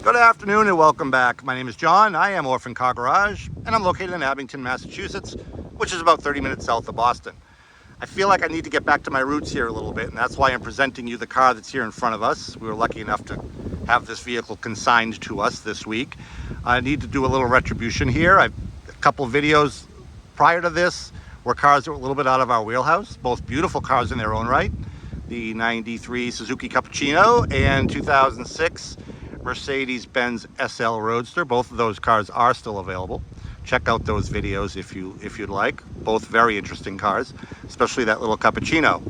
Good afternoon and welcome back. My name is John. I am Orphan Car Garage and I'm located in Abington, Massachusetts, which is about 30 minutes south of Boston. I feel like I need to get back to my roots here a little bit, and that's why I'm presenting you the car that's here in front of us. We were lucky enough to have this vehicle consigned to us this week. I need to do a little retribution here. A couple of videos prior to this were cars that were a little bit out of our wheelhouse, both beautiful cars in their own right. The 93 Suzuki Cappuccino and 2006 Mercedes-Benz SL Roadster. Both of those cars are still available. Check out those videos if you'd like. Both very interesting cars, especially that little Cappuccino.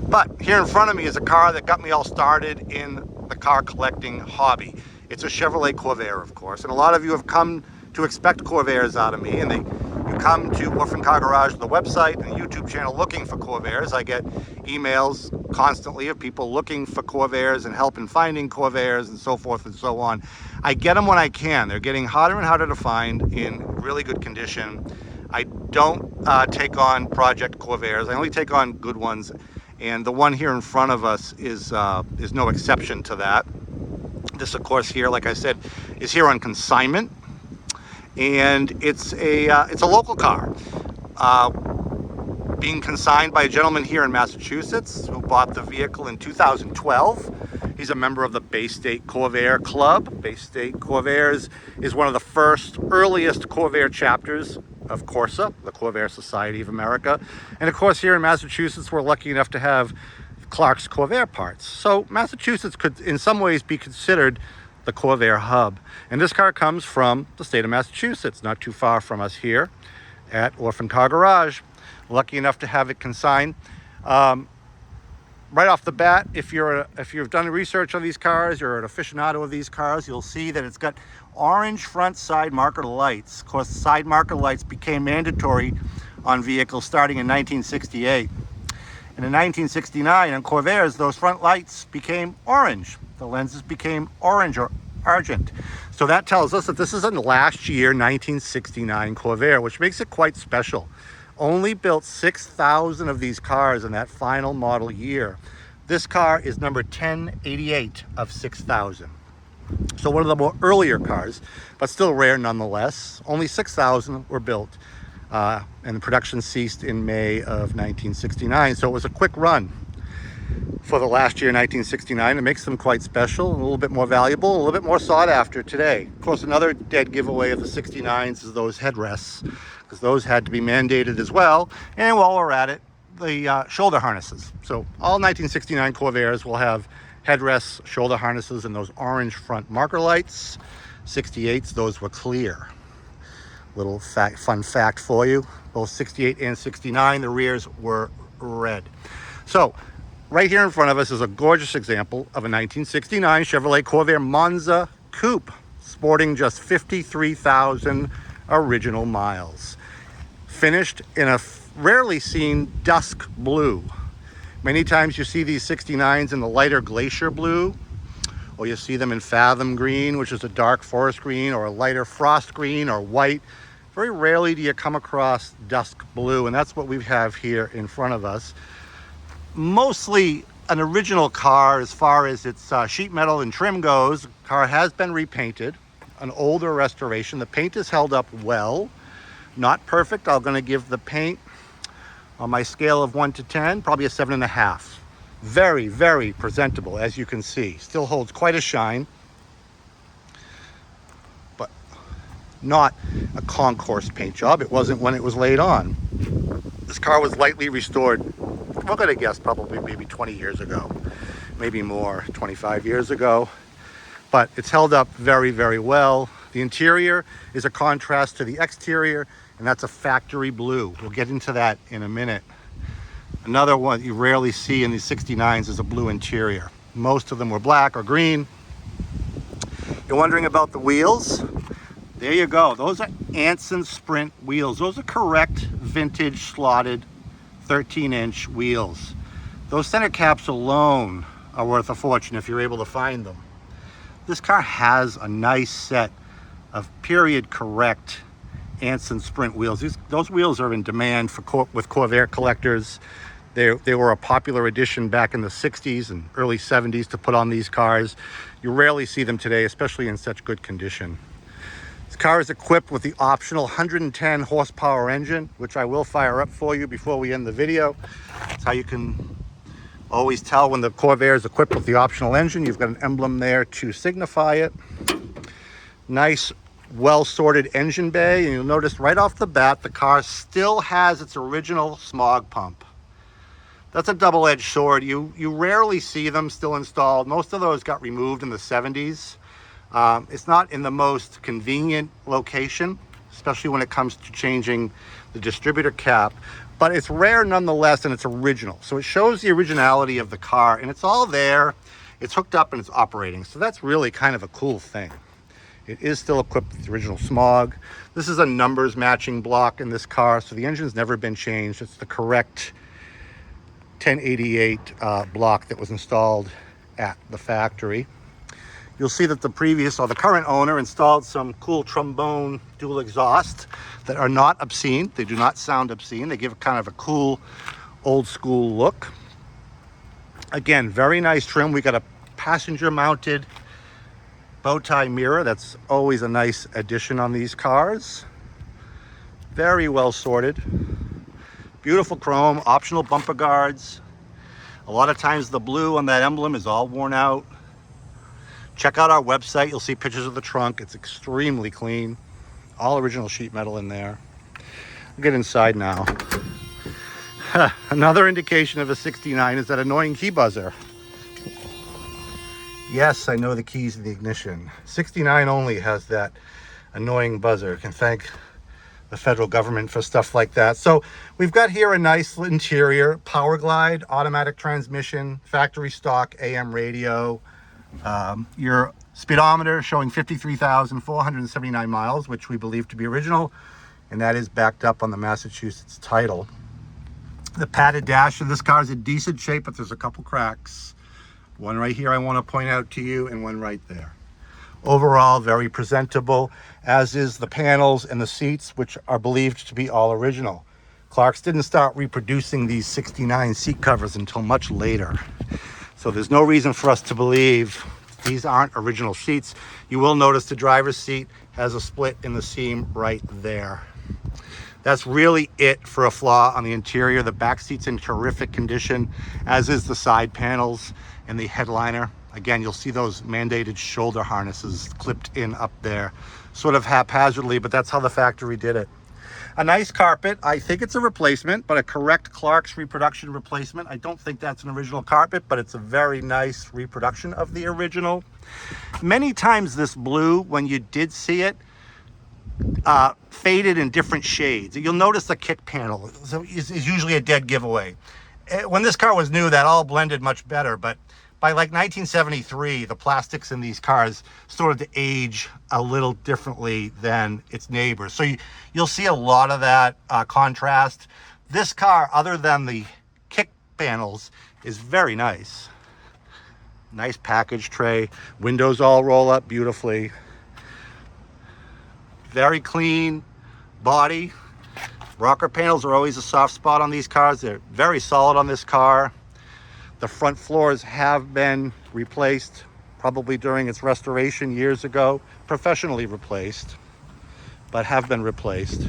But here in front of me is a car that got me all started in the car collecting hobby. It's a Chevrolet Corvair, of course, and a lot of you have come to expect Corvairs out of me, and you come to Orphan Car Garage, the website and YouTube channel, looking for Corvairs. I get emails constantly of people looking for Corvairs and help in finding Corvairs and so forth and so on. I get them when I can. They're getting harder and harder to find in really good condition. I don't take on project Corvairs. I only take on good ones, and the one here in front of us is no exception to that. This, of course, here, like I said, is here on consignment. And it's a local car being consigned by a gentleman here in Massachusetts who bought the vehicle in 2012. He's a member of the Bay State Corvair Club. Bay State Corvairs is one of the first earliest Corvair chapters of Corsa, the Corvair Society of America. And of course, here in Massachusetts, we're lucky enough to have Clark's Corvair parts. So Massachusetts could in some ways be considered the Corvair hub. And this car comes from the state of Massachusetts, not too far from us here at Orphan Car Garage. Lucky enough to have it consigned. Right off the bat, if you've done research on these cars, you're an aficionado of these cars, you'll see that it's got orange front side marker lights. Of course, side marker lights became mandatory on vehicles starting in 1968. And in 1969 on Corvairs, those front lights became orange. The lenses became orange or argent. So that tells us that this is a last year 1969 Corvair, which makes it quite special. Only built 6,000 of these cars in that final model year. This car is number 1088 of 6,000. So one of the more earlier cars, but still rare nonetheless. Only 6,000 were built, and the production ceased in May of 1969. So it was a quick run for the last year, 1969. It makes them quite special, a little bit more valuable, a little bit more sought after today. Of course, another dead giveaway of the 69s is those headrests, because those had to be mandated as well. And while we're at it, the shoulder harnesses. So all 1969 Corvairs will have headrests, shoulder harnesses, and those orange front marker lights. 68s, those were clear. Little fun fact for you, both 68 and 69, the rears were red. So right here in front of us is a gorgeous example of a 1969 Chevrolet Corvair Monza Coupe, sporting just 53,000 original miles. Finished in a rarely seen dusk blue. Many times you see these 69s in the lighter glacier blue, or you see them in fathom green, which is a dark forest green, or a lighter frost green, or white. Very rarely do you come across dusk blue, and that's what we have here in front of us. Mostly an original car as far as its sheet metal and trim goes. The car has been repainted, an older restoration. The paint is held up well, not perfect. I'm going to give the paint, on my scale of 1 to 10, probably a 7.5. Very, very presentable, as you can see. Still holds quite a shine, but not a concourse paint job. It wasn't when it was laid on. This car was lightly restored, we're going to guess probably maybe 20 years ago, maybe more, 25 years ago. But it's held up very, very well. The interior is a contrast to the exterior, and that's a factory blue. We'll get into that in a minute. Another one you rarely see in these 69s is a blue interior. Most of them were black or green. You're wondering about the wheels? There you go. Those are Anson Sprint wheels. Those are correct vintage slotted 13-inch wheels. Those center caps alone are worth a fortune if you're able to find them. This car has a nice set of period correct Anson Sprint wheels. Those wheels are in demand with Corvair collectors. They were a popular addition back in the 60s and early 70s to put on these cars. You rarely see them today, especially in such good condition. This car is equipped with the optional 110 horsepower engine, which I will fire up for you before we end the video. That's how you can always tell when the Corvair is equipped with the optional engine. You've got an emblem there to signify it. Nice, well-sorted engine bay, and you'll notice right off the bat the car still has its original smog pump. That's a double-edged sword. You rarely see them still installed. Most of those got removed in the 70s. It's not in the most convenient location, especially when it comes to changing the distributor cap, but it's rare nonetheless, and it's original. So it shows the originality of the car, and it's all there. It's hooked up and it's operating. So that's really kind of a cool thing. It is still equipped with the original smog. This is a numbers matching block in this car, so the engine's never been changed. It's the correct 1088 block that was installed at the factory. You'll see that the previous or the current owner installed some cool trombone dual exhaust that are not obscene. They do not sound obscene. They give kind of a cool old school look. Again, very nice trim. We got a passenger mounted bow tie mirror. That's always a nice addition on these cars. Very well sorted. Beautiful chrome, optional bumper guards. A lot of times the blue on that emblem is all worn out. Check out our website. You'll see pictures of the trunk. It's extremely clean. All original sheet metal in there. We'll get inside now. Another indication of a 69 is that annoying key buzzer. Yes, I know the keys to the ignition. 69 only has that annoying buzzer. Can thank the federal government for stuff like that. So we've got here a nice interior, power glide, automatic transmission, factory stock AM radio, your speedometer showing 53,479 miles, which we believe to be original, and that is backed up on the Massachusetts title. The padded dash of this car is in decent shape, but there's a couple cracks. One right here I want to point out to you, and one right there. Overall, very presentable, as is the panels and the seats, which are believed to be all original. Clark's didn't start reproducing these 69 seat covers until much later. So there's no reason for us to believe these aren't original seats. You will notice the driver's seat has a split in the seam right there. That's really it for a flaw on the interior. The back seat's in terrific condition, as is the side panels and the headliner. Again, you'll see those mandated shoulder harnesses clipped in up there, sort of haphazardly, but that's how the factory did it. A nice carpet. I think it's a replacement, but a correct Clark's reproduction replacement. I don't think that's an original carpet, but it's a very nice reproduction of the original. Many times this blue, when you did see it, faded in different shades. You'll notice the kick panel is usually a dead giveaway. When this car was new, that all blended much better, but by like 1973, the plastics in these cars started to age a little differently than its neighbors. So you'll see a lot of that contrast. This car, other than the kick panels, is very nice. Nice package tray. Windows all roll up beautifully. Very clean body. Rocker panels are always a soft spot on these cars. They're very solid on this car. The front floors have been replaced, probably during its restoration years ago. Professionally replaced, but have been replaced.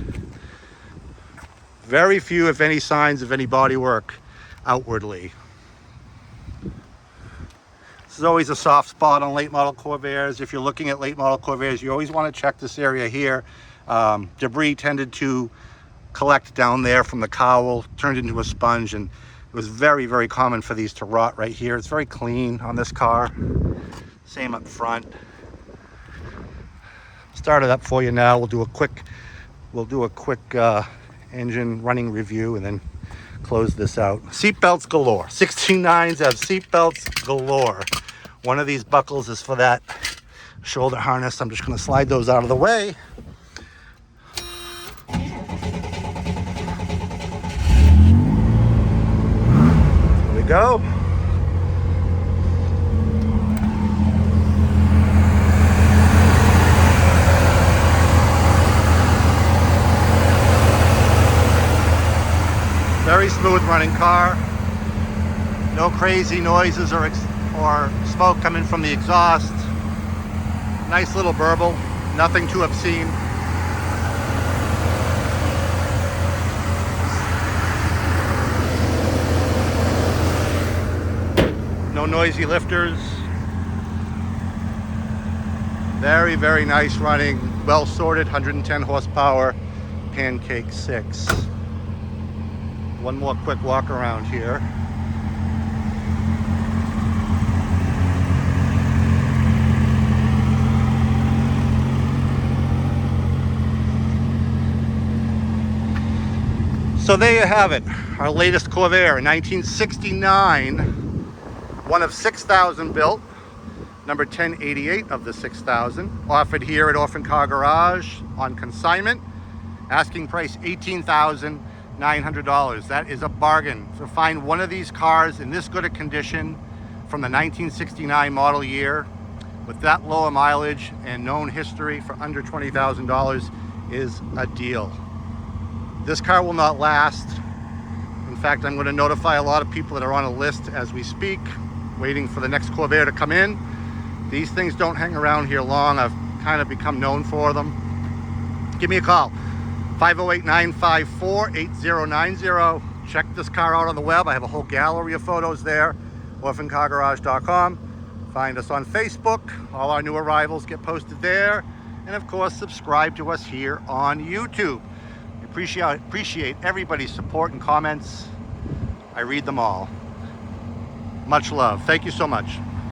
Very few, if any, signs of any body work outwardly. This is always a soft spot on late model Corvairs. If you're looking at late model Corvairs, you always want to check this area here. Debris tended to collect down there from the cowl, turned into a sponge, and it was very, very common for these to rot right here. It's very clean on this car. Same up front. Start it up for you now. We'll do a quick engine running review and then close this out. Seatbelts galore. 69s have seatbelts galore. One of these buckles is for that shoulder harness. I'm just going to slide those out of the way. Go. Very smooth running car. No crazy noises or smoke coming from the exhaust. Nice little burble, nothing too obscene. No noisy lifters. Very, very nice running, well sorted, 110 horsepower, Pancake 6. One more quick walk around here. So there you have it, our latest Corvair, 1969, one of 6,000 built, number 1088 of the 6,000, offered here at Orphan Car Garage on consignment, asking price $18,900. That is a bargain. To find one of these cars in this good a condition from the 1969 model year with that low a mileage and known history for under $20,000 is a deal. This car will not last. In fact, I'm going to notify a lot of people that are on a list as we speak, waiting for the next Corvair to come in. These things don't hang around here long. I've kind of become known for them. Give me a call, 508-954-8090. Check this car out on the web. I have a whole gallery of photos there, orphancargarage.com. Find us on Facebook. All our new arrivals get posted there. And of course, subscribe to us here on YouTube. Appreciate everybody's support and comments. I read them all. Much love. Thank you so much.